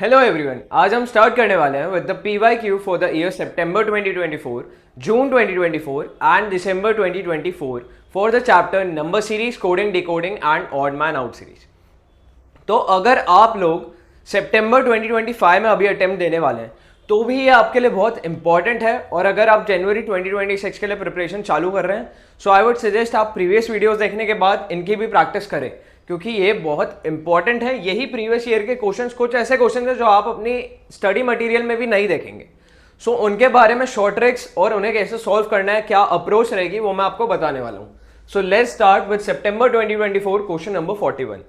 Hello everyone, आज हम start करने वाले हैं with the PYQ for the year September 2024, June 2024 and December 2024 for the chapter number series coding decoding and odd man out series. तो अगर आप लोग सितंबर 2025 में अभी अटेम्प्ट देने वाले हैं तो भी ये आपके लिए बहुत इंपॉर्टेंट है, और अगर आप जनवरी 2026 के लिए प्रिपरेशन चालू कर रहे हैं सो आई वुड सजेस्ट आप प्रीवियस वीडियोस देखने के बाद इनकी भी प्रैक्टिस करें, क्योंकि ये बहुत इंपॉर्टेंट है। यही प्रीवियस ईयर के क्वेश्चंस, कुछ ऐसे क्वेश्चंस हैं जो आप अपनी स्टडी मटेरियल में भी नहीं देखेंगे। सो उनके बारे में शॉर्ट ट्रिक्स और उन्हें कैसे सॉल्व करना है, क्या अप्रोच रहेगी, वो मैं आपको बताने वाला हूं। So let's start with September 2024 question number 41।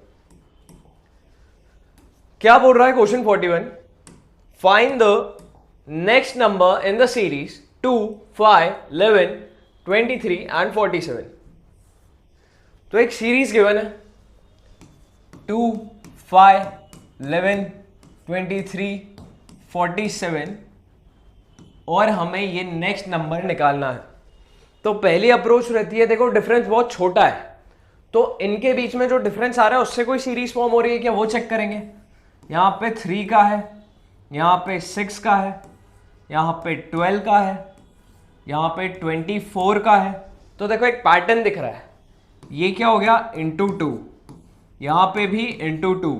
क्या बोल रहा है question 41? Find the next number in the series 2, 5, 11, 23 and 47। तो एक सीरीज गिवन है 2, 5, 11, 23, 47 और हमें ये नेक्स्ट नंबर निकालना है। तो पहली अप्रोच रहती है, देखो डिफरेंस बहुत छोटा है तो इनके बीच में जो डिफरेंस आ रहा है उससे कोई सीरीज फॉर्म हो रही है क्या, वो चेक करेंगे। यहाँ पे 3 का है, यहाँ पे 6 का है, यहाँ पे 12 का है, यहाँ पे 24 का है। तो देखो एक पैटर्न दिख रहा है, ये क्या हो गया इंटू 2, यहाँ पे भी इंटू 2,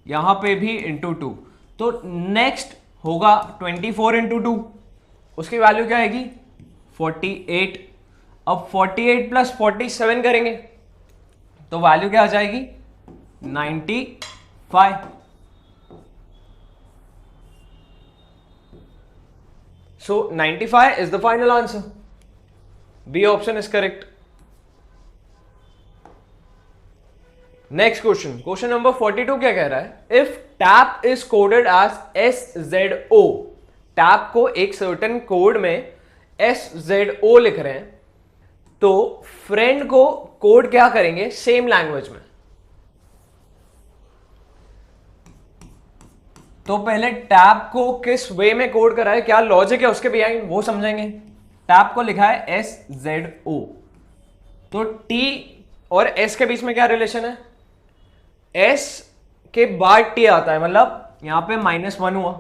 यहाँ पे भी इंटू 2। तो नेक्स्ट होगा 24 इंटू 2, उसकी वैल्यू क्या आएगी 48। अब 48 प्लस 47 करेंगे तो वैल्यू क्या आ जाएगी 95। So 95 is the final answer. B option is correct. Next question, question number 42 क्या कह रहा है? If tap is coded as SZO, tap को एक certain कोड में SZO लिख रहे हैं, तो फ्रेंड को कोड क्या करेंगे सेम लैंग्वेज में। तो पहले टैप को किस वे में कोड करा है, क्या लॉजिक है उसके बिहाइंड, वो समझेंगे। टैप को लिखा है SZO, तो T और S के बीच में क्या रिलेशन है, S के बाद T आता है, मतलब यहां पे -1 हुआ।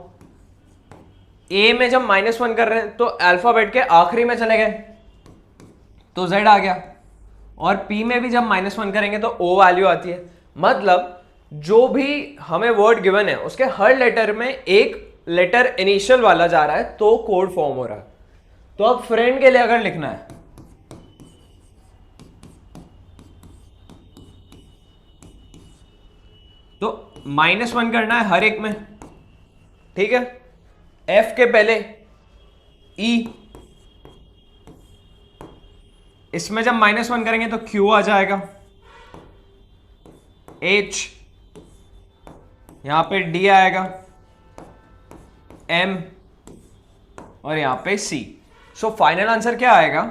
A में जब -1 कर रहे हैं तो अल्फाबेट के आखिरी में चले गए तो Z आ गया, और P में भी जब -1 करेंगे तो O वैल्यू आती है। मतलब जो भी हमें वर्ड गिवन है उसके हर लेटर में एक लेटर इनिशियल वाला जा रहा है तो कोड फॉर्म हो रहा है। तो अब फ्रेंड के लिए अगर लिखना है तो -1 करना है हर एक में, ठीक है। F के पहले E, इसमें जब -1 करेंगे तो Q आ जाएगा, H, यहां पे D आएगा, M और यहां पे C। सो फाइनल आंसर क्या आएगा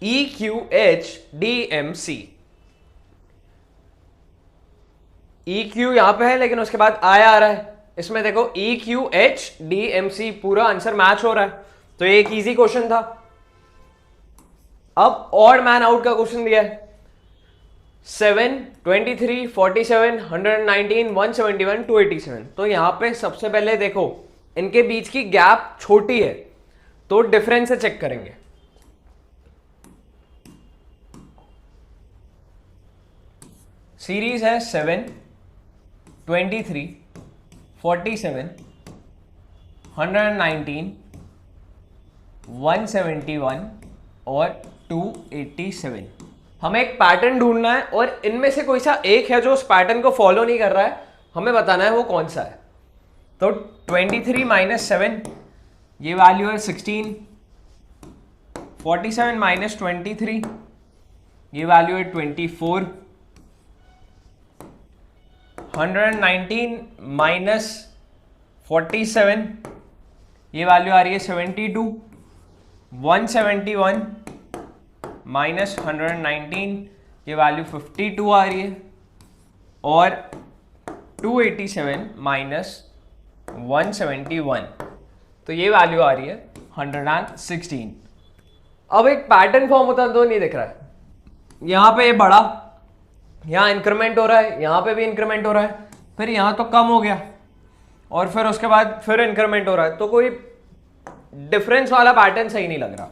EQHDMC। EQ यहां पे है लेकिन उसके बाद I आ रहा है, इसमें देखो EQHDMC पूरा आंसर मैच हो रहा है। तो ये एक इजी क्वेश्चन था। अब ऑड मैन आउट का क्वेश्चन दिया है 7, 23, 47, 119, 171, 287। तो यहां पे सबसे पहले देखो इनके बीच की गैप छोटी है तो डिफरेंस से चेक करेंगे। सीरीज है 7, 23, 47, 119, 171 और 287। हमें एक पैटर्न ढूंढना है और इनमें से कोई सा एक है जो उस पैटर्न को फॉलो नहीं कर रहा है, हमें बताना है वो कौन सा है। तो 23 - 7 ये वैल्यू है 16, 47 - 23 ये वैल्यू है 24, 119 - 47 ये वैल्यू आ रही है 72, 171 -119 ये वैल्यू 52 आ रही है, और 287 - 171 तो ये वैल्यू आ रही है 116। अब एक पैटर्न फॉर्म होता तो नहीं दिख रहा है, यहां पे ये बड़ा, यहां इंक्रीमेंट हो रहा है, यहां पे भी इंक्रीमेंट हो रहा है, फिर यहां तो कम हो गया और फिर उसके बाद फिर इंक्रीमेंट हो रहा है, तो कोई डिफरेंस वाला पैटर्न सही नहीं लग रहा।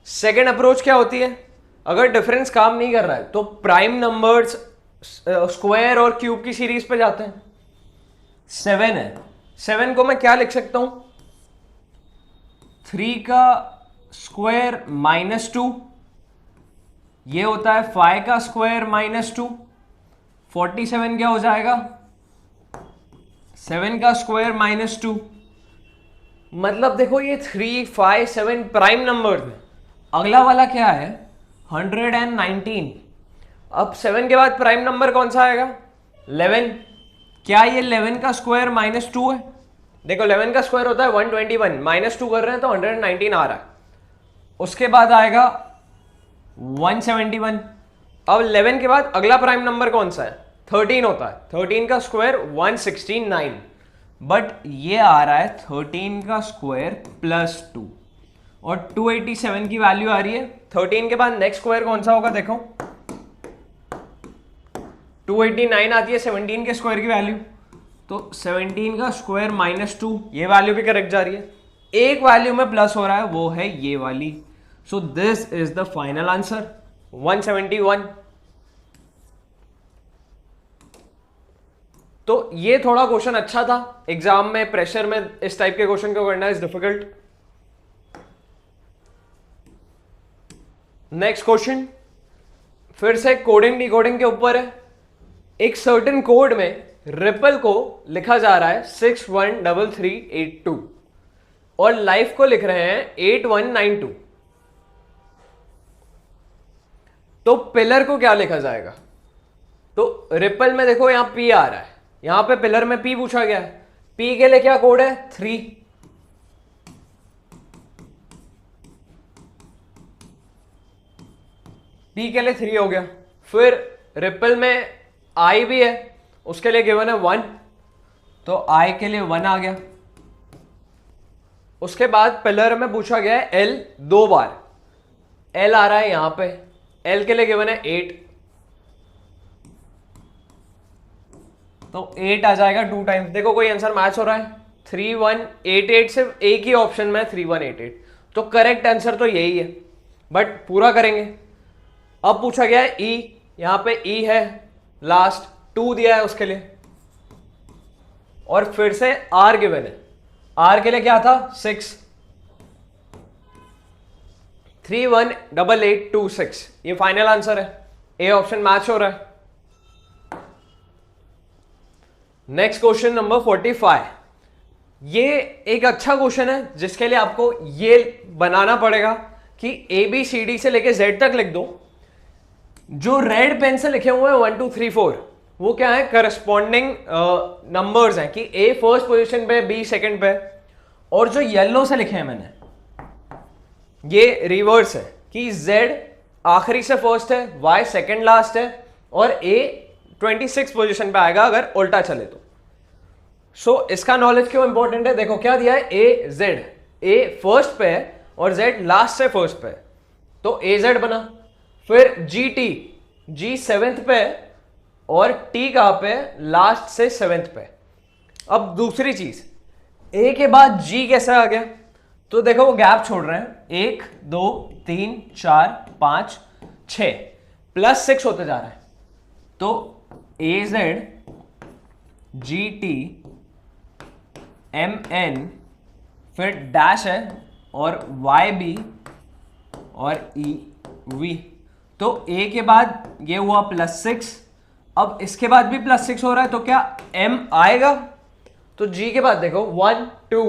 सेकेंड अप्रोच क्या होती है, अगर डिफरेंस काम नहीं कर रहा है तो प्राइम नंबर्स स्क्वायर और क्यूब की सीरीज पे जाते हैं। 7 है, 7 को मैं क्या लिख सकता हूं, 3 का स्क्वायर -2, ये होता है 5 का स्क्वायर -2, 47 क्या हो जाएगा, 7 का स्क्वायर -2। मतलब देखो ये 3, 5, 7 प्राइम नंबर है। अगला वाला क्या है 119। अब 7 के बाद प्राइम नंबर कौन सा आएगा, 11। क्या ये 11 का स्क्वायर -2 है, देखो 11 का स्क्वायर होता है 121, -2 कर रहे हैं तो 119 आ रहा है। उसके बाद आएगा 171। अब 11 के बाद अगला प्राइम नंबर कौन सा है, 13 होता है, 13 का स्क्वायर 169, बट ये आ रहा है 13 का स्क्वायर +2 और 287 की वैल्यू आ रही है। 13 के बाद नेक्स्ट स्क्वायर कौन सा होगा, देखो 289 आती है 17 के स्क्वायर की वैल्यू, तो 17 का स्क्वायर -2, ये वैल्यू भी करेक्ट जा रही है। एक वैल्यू में प्लस हो रहा है, वो है ये वाली। So this is the final answer 171। तो ये थोड़ा क्वेश्चन अच्छा था, एग्जाम में प्रेशर में इस टाइप के क्वेश्चन को करना इज डिफिकल्ट। नेक्स्ट क्वेश्चन फिर से कोडिंग डिकोडिंग के ऊपर है। एक सर्टेन कोड में रिपल को लिखा जा रहा है 613382 और लाइफ को लिख रहे हैं 8192, तो पिलर को क्या लिखा जाएगा, तो रिपल में देखो यहां पी आ रहा है, यहां पे पिलर में पी पूछा गया है, पी के लिए क्या कोड है 3, पी के लिए 3 हो गया। फिर रिपल में आई भी है, उसके लिए गिवन है 1, तो आई के लिए 1 आ गया। उसके बाद पिलर में पूछा गया है एल 2 बार, एल आ रहा है यहां पे, एल के लिए गिवन है 8, तो 8 आ जाएगा 2 टाइम्स। देखो कोई आंसर मैच हो रहा है, 3188 सिर्फ एक ही ऑप्शन में 3188, तो करेक्ट आंसर तो यही है, बट पूरा करेंगे। अब पूछा गया है ई, यहां पे ई है लास्ट, 2 दिया है उसके लिए, और फिर से आर गिवन है, आर के लिए क्या था 6, 318826, ये फाइनल आंसर है, ए ऑप्शन मैच हो रहा है। नेक्स्ट क्वेश्चन नंबर 45, ये एक अच्छा क्वेश्चन है जिसके लिए आपको ये बनाना पड़ेगा कि ABCD से लेके Z तक लिख दो, जो रेड पेन से लिखे हुए हैं 1 2 3 4 वो क्या है, करस्पॉन्डिंग नंबर्स हैं कि A फर्स्ट पोजीशन पे, B सेकंड पे, और जो येलो से लिखे हैं मैंने ये रिवर्स है कि Z आखिरी से फर्स्ट है, Y सेकंड लास्ट है और A 26 पोजीशन पे आएगा अगर उल्टा चले तो। सो इसका नॉलेज क्यों इंपॉर्टेंट है, देखो क्या दिया है AZ, A फर्स्ट पे है और Z लास्ट से फर्स्ट पे है, तो AZ बना। फिर GT, G सेवेंथ पे है और T कहां पे, लास्ट से सेवेंथ पे। अब दूसरी चीज, A के बाद G कैसे आ गया, तो देखो वो गैप छोड़ रहे हैं, 1 2 3 4 5 6 +6 होते जा रहा है, तो AZ GT MN फिर डैश है और YB और EV, तो A के बाद ये हुआ +6, अब इसके बाद भी +6 हो रहा है, तो क्या M आएगा, तो G के बाद देखो 1 2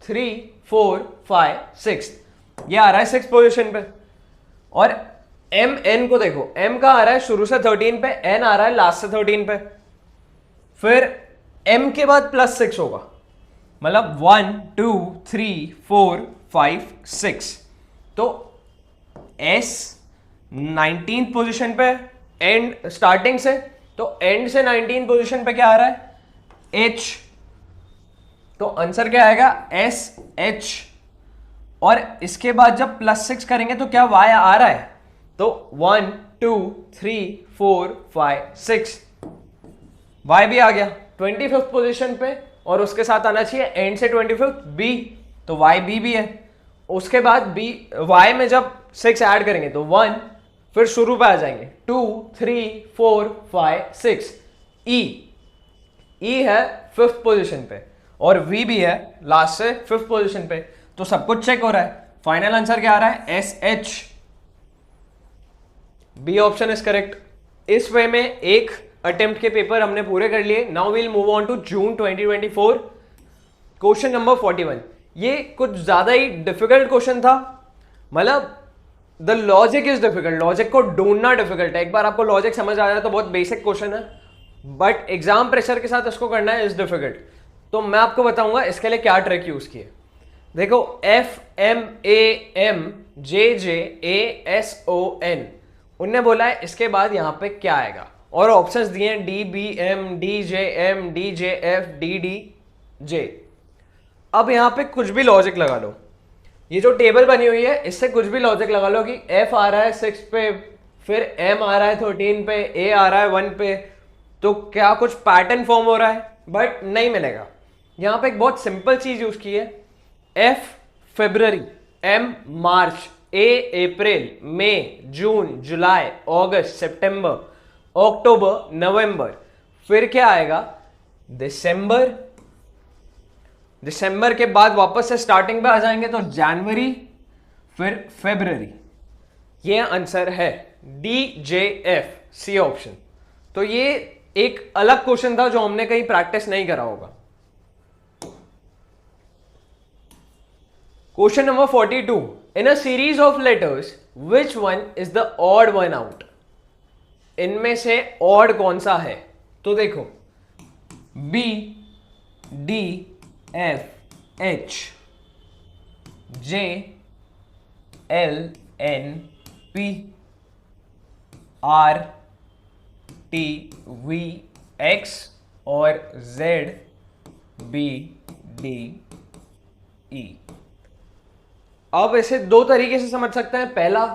3 4 5 6, ये आ रहा है 6 पोजीशन पे, और MN को देखो, M का आ रहा है शुरू से 13 पे, N आ रहा है लास्ट से 13 पे, फिर M के बाद +6 होगा, मतलब 1 2 3 4 5 6, तो S 19th पोजीशन पे एंड स्टार्टिंग से, तो एंड से 19 पोजीशन पे क्या आ रहा है H, तो आंसर क्या आएगा SH, और इसके बाद जब +6 करेंगे तो क्या y आ रहा है, तो 1 2 3 4 5 6 y भी आ गया 25th पोजीशन पे, और उसके साथ आना चाहिए एंड से 25th b, तो y b भी है। उसके बाद b y में जब 6 ऐड करेंगे तो 1, फिर शुरू पे आ जाएंगे 2 3 4 5 6 e है 5th पोजीशन पे और v भी है लास्ट से 5th पोजीशन पे, तो सब कुछ चेक हो रहा है। फाइनल आंसर क्या आ रहा है, SH, B option is correct. इस वे में एक अटेम्प्ट के पेपर हमने पूरे कर लिए। Now will move on to June 2024। Question number 41, ये कुछ ज्यादा ही डिफिकल्ट क्वेश्चन था, मतलब the logic is difficult, logic को ढूंढना डिफिकल्ट है। एक बार आपको लॉजिक समझ आ जाए तो बहुत बेसिक क्वेश्चन है, बट एग्जाम प्रेशर के साथ इसको करना है इज डिफिकल्ट। तो मैं आपको बताऊंगा इसके लिए क्या ट्रिक यूज किए। देखो FMAMJJASON, उनने बोला है इसके बाद यहां पे क्या आएगा, और ऑप्शंस दिए हैं DBM DJM DJF DDJ। अब यहां पे कुछ भी लॉजिक लगा लो, ये जो टेबल बनी हुई है इससे कुछ भी लॉजिक लगा लो कि F आ रहा है 6 पे, फिर M आ रहा है 13 पे, A आ रहा है 1 पे, तो क्या कुछ पैटर्न फॉर्म हो रहा है, बट नहीं मिलेगा। यहां पे एक बहुत सिंपल चीज यूज की है, F February, M March, A अप्रैल, मई, जून, जुलाई, अगस्त, सितंबर, अक्टूबर, नवंबर, फिर क्या आएगा दिसंबर, दिसंबर के बाद वापस से स्टार्टिंग पे आ जाएंगे तो जनवरी, फिर फरवरी। ये आंसर है DJF, सी ऑप्शन। तो ये एक अलग क्वेश्चन था जो हमने कहीं प्रैक्टिस नहीं करा होगा। Question number 42, in a series of letters which one is the odd one out, इनमें से ऑड कौन सा है, तो देखो B D F H J L N P R T V X और Z B D E। अब इसे दो तरीके से समझ सकते हैं। पहला,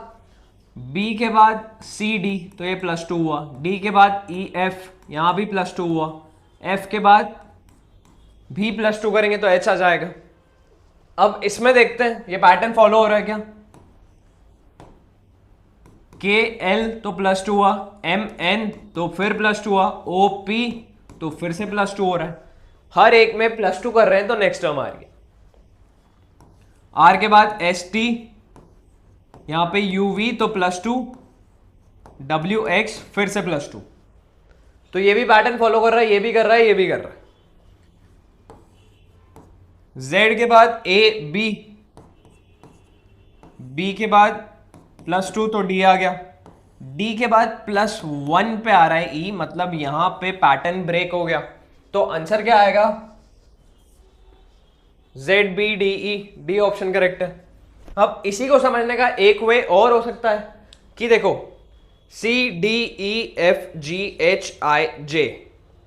B के बाद C D, तो ये +2 हुआ, D के बाद E F, यहां भी +2 हुआ, F के बाद भी +2 करेंगे तो H आ जाएगा। अब इसमें देखते हैं ये पैटर्न फॉलो हो रहा है क्या। K L तो +2 हुआ, M N तो फिर +2 हुआ, O P तो फिर से +2 हो रहा है। हर एक में +2 कर रहे हैं तो नेक्स्ट टर्म आ रही है। R के बाद S T, यहां पे UV तो +2, WX फिर से +2, तो ये भी पैटर्न फॉलो कर रहा है, ये भी कर रहा है, ये भी कर रहा है। Z के बाद A B, B के बाद +2 तो D आ गया, D के बाद +1 पे आ रहा है E, मतलब यहां पे पैटर्न ब्रेक हो गया, तो आंसर क्या आएगा ZBDE, D ऑप्शन करेक्ट है। अब इसी को समझने का एक वे और हो सकता है कि देखो CDEFGHIJ,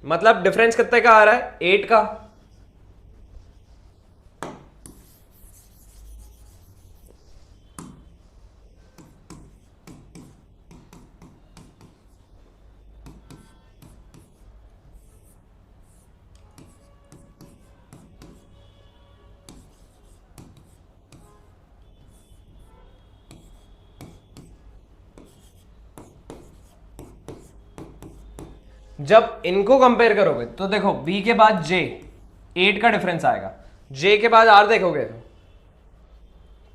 मतलब डिफरेंस कितने का आ रहा है, 8 का। जब इनको कंपेयर करोगे तो देखो B के बाद J, 8 का डिफरेंस आएगा, J के बाद R देखोगे तो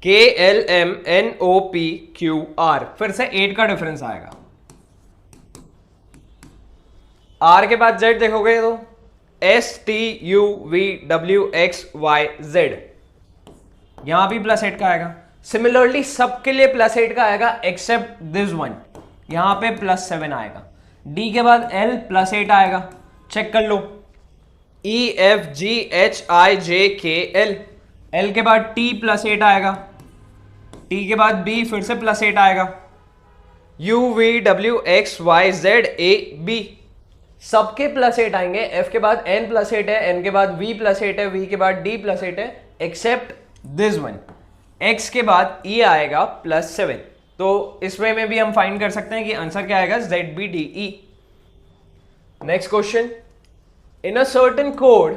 KLMNOPQR, फिर से 8 का डिफरेंस आएगा। R के बाद Z देखोगे तो STUVWXYZ, यहां भी +8 का आएगा। सिमिलरली सबके लिए +8 का आएगा एक्सेप्ट दिस वन, यहां पे +7 आएगा। D के बाद L +8 आएगा, चेक कर लो, EFGHIJKL, L के बाद T +8 आएगा, T के बाद B फिर से +8 आएगा, UVWXYZAB, सबके +8 आएंगे। F के बाद N +8 है, N के बाद V +8 है, V के बाद D +8 है, एक्सेप्ट दिस वन। x के बाद e आएगा +7। तो इस वे में भी हम फाइंड कर सकते हैं कि आंसर क्या आएगा, ZBDE। Next question, in a certain code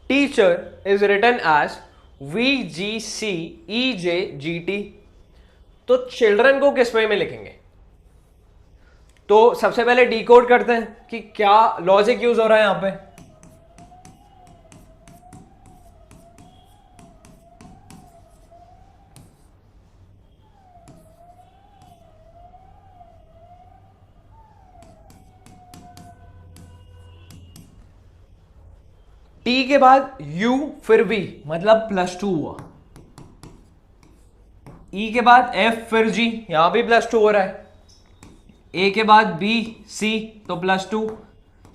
teacher is written as VGCEJGT। तो चिल्ड्रन को किस वे में लिखेंगे? तो सबसे पहले डिकोड करते हैं कि क्या लॉजिक यूज हो रहा है यहां पे। T के बाद U फिर V मतलब +2 हुआ। E के बाद F फिर G, यहां भी +2 हो रहा है। A के बाद B C तो +2,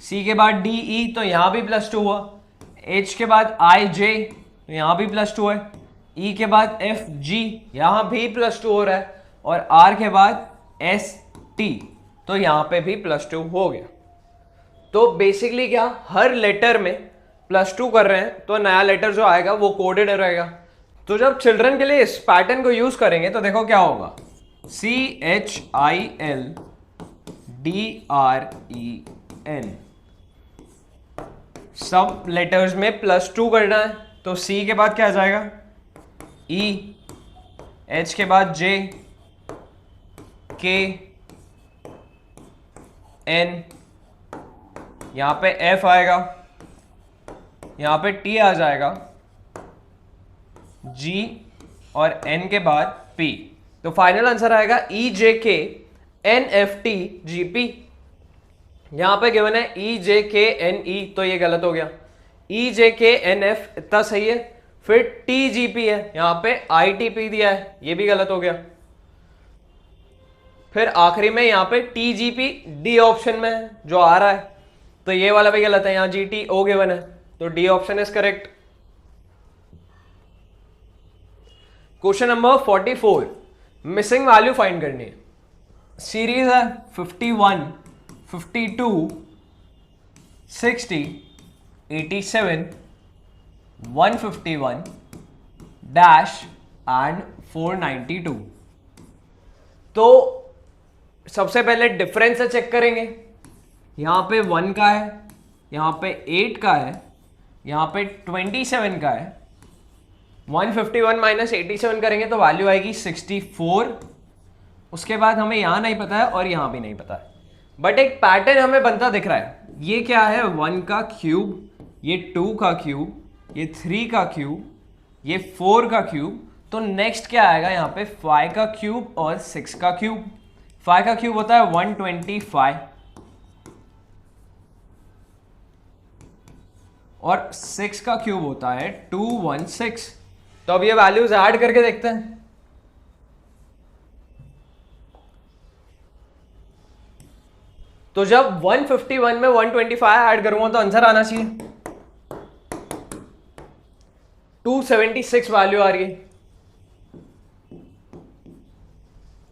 C के बाद D E तो यहां भी +2 हुआ। H के बाद I J तो यहां भी +2 है। E के बाद F G यहां भी +2 हो रहा है। और R के बाद S T तो यहां पे भी +2 हो गया। तो बेसिकली क्या, हर लेटर में +2 कर रहे हैं, तो नया लेटर जो आएगा वो कोडेड रहेगा। तो जब चिल्ड्रन के लिए इस पैटर्न को यूज करेंगे तो देखो क्या होगा, CHILDREN, सब लेटर्स में +2 करना है। तो C के बाद क्या आ जाएगा, E, H के बाद J, K, N, यहां पे F आएगा, यहां पे T आ जाएगा, G और N के बाद P। तो फाइनल आंसर आएगा EJKNFTGP। यहां पे गिवन है EJKNE तो ये गलत हो गया। EJKNF इतना सही है, फिर TGP है, यहां पे ITP दिया है, ये भी गलत हो गया। फिर आखिरी में यहां पे TGP D ऑप्शन में है जो आ रहा है, तो ये वाला भी गलत है। यहां GTO गिवन है, तो D option is correct. Question number 44, missing value find करनी है। सीरीज है 51, 52, 60, 87, 151 डैश एंड 492। तो सबसे पहले डिफरेंस से चेक करेंगे। यहां पे 1 का है, यहां पे 8 का है, यहां पे 27 का है। 151 माइनस 87 करेंगे तो वैल्यू आएगी 64। उसके बाद हमें यहां नहीं पता है और यहां भी नहीं पता है, बट एक पैटर्न हमें बनता दिख रहा है। ये क्या है, 1 का क्यूब, ये 2 का क्यूब, ये 3 का क्यूब, ये 4 का क्यूब। तो नेक्स्ट क्या आएगा यहाँ पे, 5 का क्यूब और 6 का क्यूब। 5 का क्यूब होता है 125 और 6 का क्यूब होता है 216। तो अब ये वैल्यूज ऐड करके देखते हैं। तो जब 151 में 125 ऐड करूंगा तो आंसर आना चाहिए 276 वैल्यू आ रही है।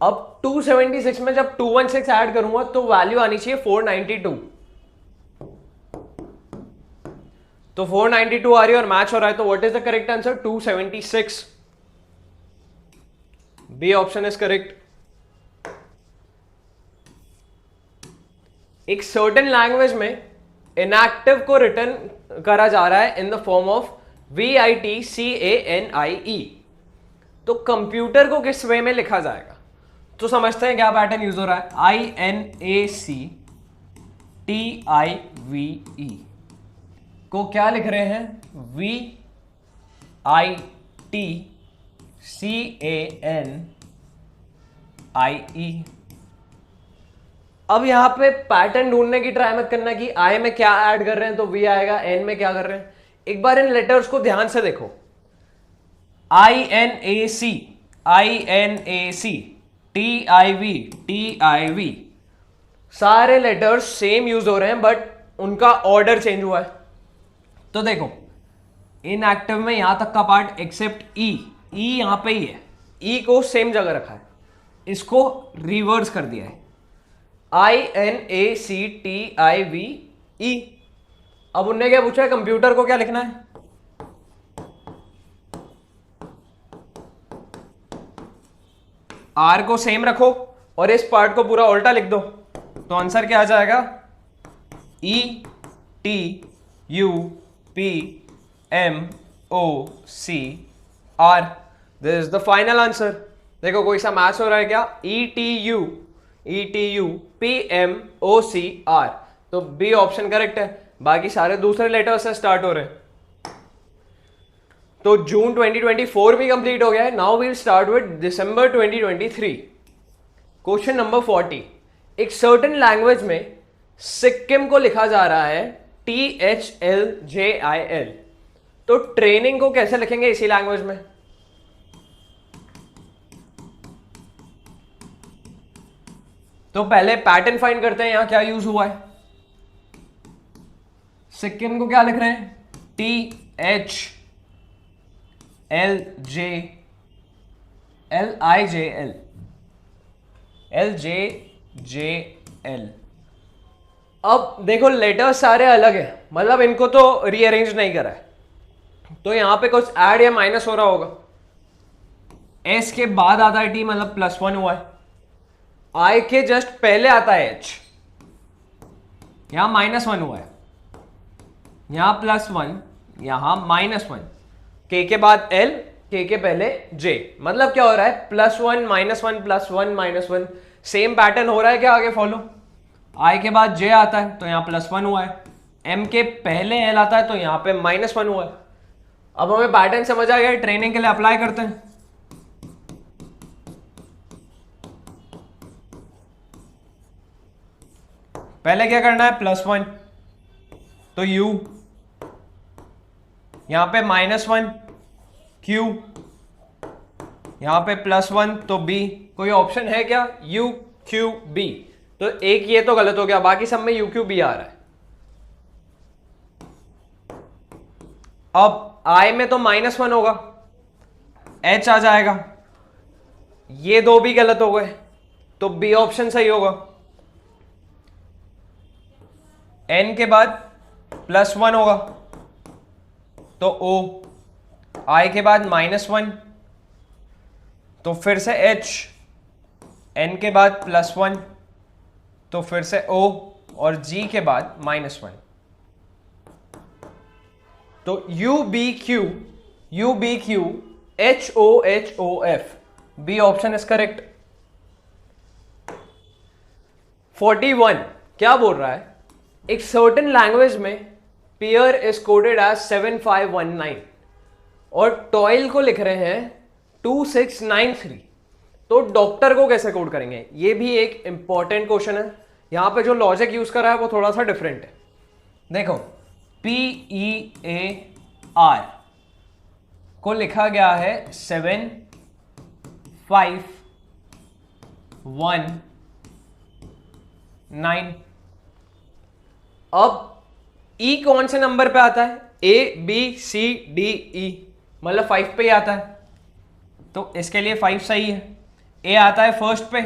अब 276 में जब 216 ऐड करूंगा तो वैल्यू आनी चाहिए 492। तो 492 आ रही है और मैच हो रहा है, तो what is the correct answer, 276। B option is correct. एक सर्टेन लैंग्वेज में इनएक्टिव को रिटर्न करा जा रहा है in the form of VITCANIE। तो कंप्यूटर को किस वे में लिखा जाएगा, तो समझते हैं क्या पैटर्न यूज हो रहा है। INACTIVE को क्या लिख रहे हैं, VITCANIE। अब यहां पे पैटर्न ढूंढने की ट्राई मत करना कि आई में क्या ऐड कर रहे हैं तो वी आएगा, एन में क्या कर रहे हैं। एक बार इन लेटर्स को ध्यान से देखो, INAC, TIV, सारे लेटर्स सेम यूज हो रहे हैं बट उनका ऑर्डर चेंज हुआ है। तो देखो इनएक्टिव में यहां तक का पार्ट एक्सेप्ट ई यहां पे ही है, ई को सेम जगह रखा है, इसको रिवर्स कर दिया है INACTIVE। अब उनने क्या पूछा है, कंप्यूटर को क्या लिखना है, आर को सेम रखो और इस पार्ट को पूरा उल्टा लिख दो, तो आंसर क्या आ जाएगा? E T U P M O C R. This is the final answer. देखो कोई सा मैच हो रहा है क्या? E T U P M O C R, तो बी ऑप्शन करेक्ट है। बाकी सारे दूसरे लेटर से स्टार्ट हो रहे हैं। तो जून 2024 भी कंप्लीट हो गया है। Now we'll start with December 2023। Question number 40। एक सर्टेन लैंग्वेज में सिक्किम को लिखा जा रहा है THLJIL, तो ट्रेनिंग को कैसे लिखेंगे इसी लैंग्वेज में? तो पहले पैटर्न फाइंड करते हैं, यहां क्या यूज हुआ है। सिक्किम को क्या लिख रहे हैं? LJL। अब देखो लेटर्स सारे अलग है, मतलब इनको तो रीअरेंज नहीं करा है, तो यहां पे कुछ ऐड या माइनस हो रहा होगा। एस के बाद आता है टी, मतलब +1 हुआ है। आई के जस्ट पहले आता है एच, यहां -1 हुआ है, यहां +1, यहां -1। के बाद एल, के पहले जे, मतलब क्या हो रहा है? +1 -1 +1 -1। सेम पैटर्न हो रहा है क्या आगे फॉलो? आई के बाद जे आता है तो यहां +1 हुआ है, एम के पहले एल आता है तो यहां पे -1 हुआ है। अब हमें पैटर्न समझ आ गया, ट्रेनिंग के लिए अप्लाई करते हैं। पहले क्या करना है? +1 तो U, यहां पे -1 Q, यहां पे +1 तो B। कोई ऑप्शन है क्या? U Q B, तो एक ये तो गलत हो गया, बाकी सब में U Q B आ रहा है। अब I में तो -1 होगा, H आ जाएगा, ये दो भी गलत हो गए, तो B ऑप्शन सही होगा। N के बाद +1 होगा तो O, I के बाद -1 तो फिर से H, N के बाद +1 तो फिर से O, और G के बाद -1, तो UBQ HOHOF, B option is correct. 41 क्या बोल रहा है? एक सर्टेन लैंग्वेज में पेयर इज कोडेड एज 7519 और टॉयल को लिख रहे हैं 2693, तो डॉक्टर को कैसे कोड करेंगे? ये भी एक इंपॉर्टेंट क्वेश्चन है। यहां पे जो लॉजिक यूज करा है वो थोड़ा सा डिफरेंट है। देखो PEAR को लिखा गया है 7519। अब E कौन से नंबर पे आता है? ABCDE, मतलब 5 पे ही आता है, तो इसके लिए 5 सही है। A आता है फर्स्ट पे,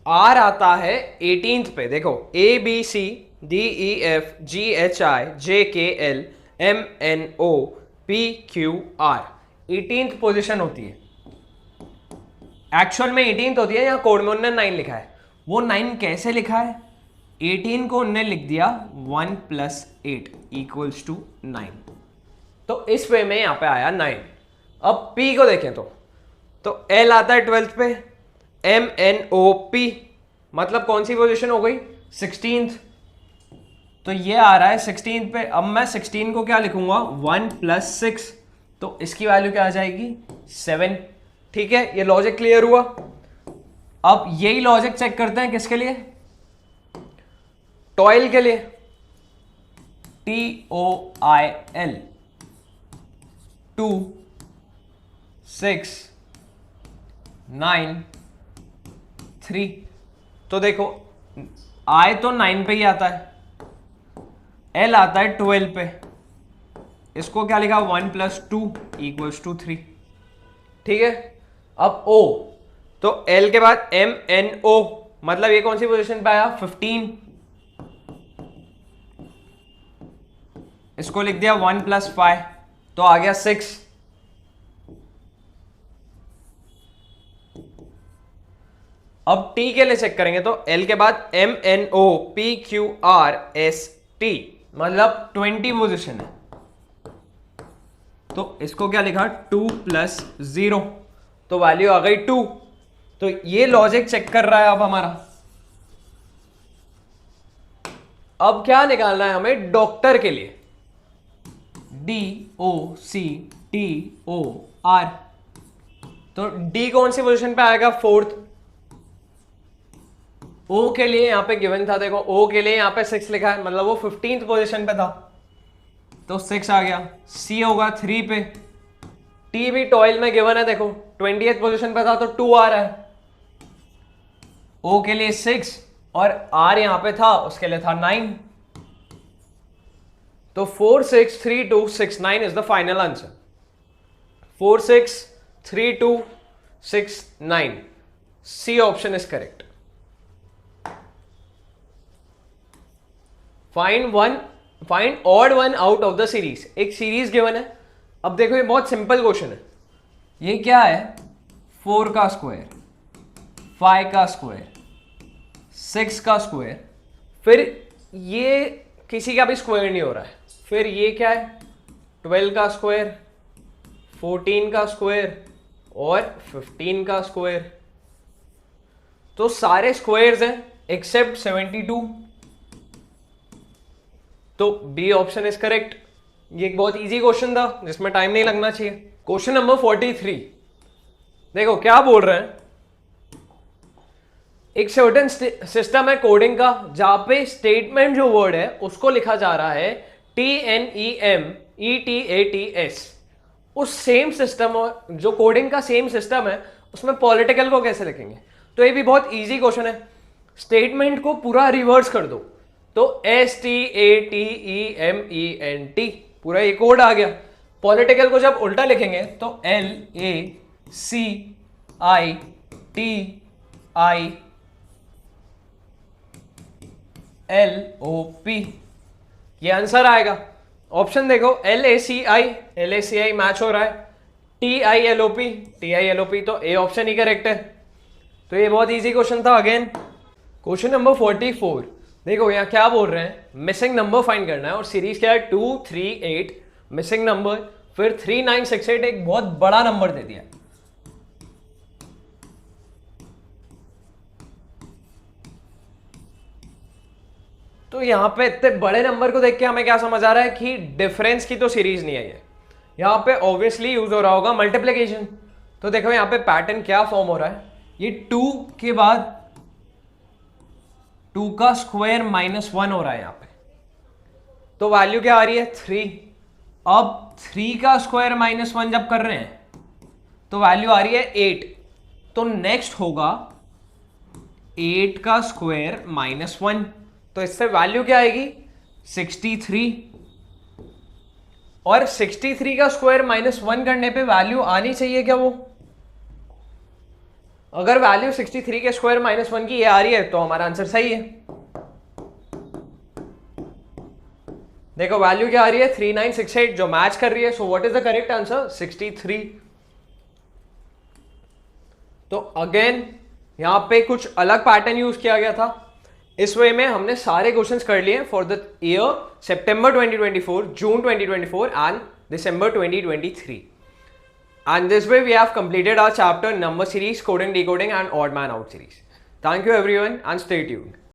R आता है 18th पे। देखो ABCDEFGHIJKLMNOPQR 18th पोजीशन होती है। एक्चुअल में 18th होती है, यहां कोड में उन्होंने 9 लिखा है। वो 9 कैसे लिखा है? 18 को उन्होंने लिख दिया 1 + 8 = 9, तो इस वे में यहां पे आया 9। अब P को देखें तो L आता है 12th पे, MNOP मतलब कौन सी पोजीशन हो गई? 16th, तो ये आ रहा है 16th पे। अब मैं 16 को क्या लिखूंगा? 1 + 6, तो इसकी वैल्यू क्या आ जाएगी? 7। ठीक है, ये लॉजिक क्लियर हुआ। अब यही लॉजिक चेक करते हैं किसके लिए? टॉयल के लिए, TOIL 2 6 9 3। तो देखो I तो 9 पे ही आता है, L आता है 12 पे, इसको क्या लिखा? 1 + 2 = 3। ठीक है, अब O, तो L के बाद MNO मतलब ये कौन सी पोजीशन पे आया? 15, इसको लिख दिया 1 + 5 तो आ गया 6। अब टी के लिए चेक करेंगे तो एल के बाद MNOPQRST मतलब 20 पोजिशन है, तो इसको क्या लिखा 2 + 0, तो वैल्यू आ गई 2। तो ये लॉजिक चेक कर रहा है अब हमारा। अब क्या निकालना है हमें डॉक्टर के लिए, DOCTOR, तो डी कौन सी पोजीशन पे आएगा 4th। ओ के लिए यहां पे गिवन था, देखो ओ के लिए यहां पे 6 लिखा है, मतलब वो 15th पोजीशन पे था, तो 6 आ गया। सी होगा 3 पे, टी भी टॉयल में गिवन है, देखो 20th पोजीशन पे था तो 2 आ रहा है। ओ के लिए 6 और आर यहां पे था, उसके लिए था 9, तो 463269 is the final answer. 463269, C option is correct. Find odd one out of the series. एक सीरीज गिवन है, अब देखो ये बहुत सिंपल क्वेश्चन है। ये क्या है, 4 का स्क्वायर, 5 का स्क्वायर, 6 का स्क्वायर, फिर ये किसी का भी स्क्वायर नहीं हो रहा है, फिर ये क्या है 12 का स्क्वायर, 14 का स्क्वायर और 15 का स्क्वायर, तो सारे स्क्वायर्स हैं एक्सेप्ट 72, तो बी ऑप्शन इज करेक्ट। ये एक बहुत इजी क्वेश्चन था जिसमें टाइम नहीं लगना चाहिए। क्वेश्चन नंबर 43, देखो क्या बोल रहे हैं, एक सर्टेन सिस्टम है कोडिंग का जहां पे स्टेटमेंट जो वर्ड है उसको लिखा जा रहा है TNEMETATS। उस सेम सिस्टम, जो कोडिंग का सेम सिस्टम है, उसमें पॉलिटिकल को कैसे लिखेंगे। तो ये भी बहुत इजी क्वेश्चन है। स्टेटमेंट को पूरा रिवर्स कर दो तो STATEMENT, पूरा ये कोड आ गया। पॉलिटिकल को जब उल्टा लिखेंगे तो LACITILOP, ये आंसर आएगा। ऑप्शन देखो LACI मैच हो रहा है, TILOP तो ए ऑप्शन ही करेक्ट है। तो ये बहुत इजी क्वेश्चन था। अगेन क्वेश्चन नंबर 44, देखो यहाँ क्या बोल रहे हैं, मिसिंग नंबर फाइंड करना है और सीरीज क्या है 238, मिसिंग नंबर, फिर 3968, एक बहुत बड़ा नंबर दे दिया। तो यहां पे इतने बड़े नंबर को देख के हमें क्या समझ आ रहा है कि डिफरेंस की तो सीरीज नहीं है ये, यहां पे ऑब्वियसली यूज हो रहा होगा मल्टीप्लिकेशन। तो देखो यहां पे पैटर्न क्या फॉर्म हो रहा है, ये 2 के बाद 2 का स्क्वायर -1 हो रहा है यहां पे, तो वैल्यू क्या आ रही है 3। अब 3 का स्क्वायर -1 जब कर रहे हैं तो वैल्यू आ रही है 8, तो नेक्स्ट होगा 8 का स्क्वायर -1, तो इससे वैल्यू क्या आएगी 63, और 63 का स्क्वायर -1 करने पे वैल्यू आनी चाहिए क्या, वो अगर वैल्यू 63 के स्क्वायर -1 की ये आ रही है तो हमारा आंसर सही है। देखो वैल्यू क्या आ रही है 3968 जो मैच कर रही है, so what is the correct answer 63। तो अगेन यहां पे कुछ अलग पैटर्न यूज किया गया था। इस वे में हमने सारे क्वेश्चंस कर लिए for the year September 2024, June 2024 and December 2023, and this way we have completed our chapter number series, coding, decoding and odd man out series. Thank you everyone and stay tuned.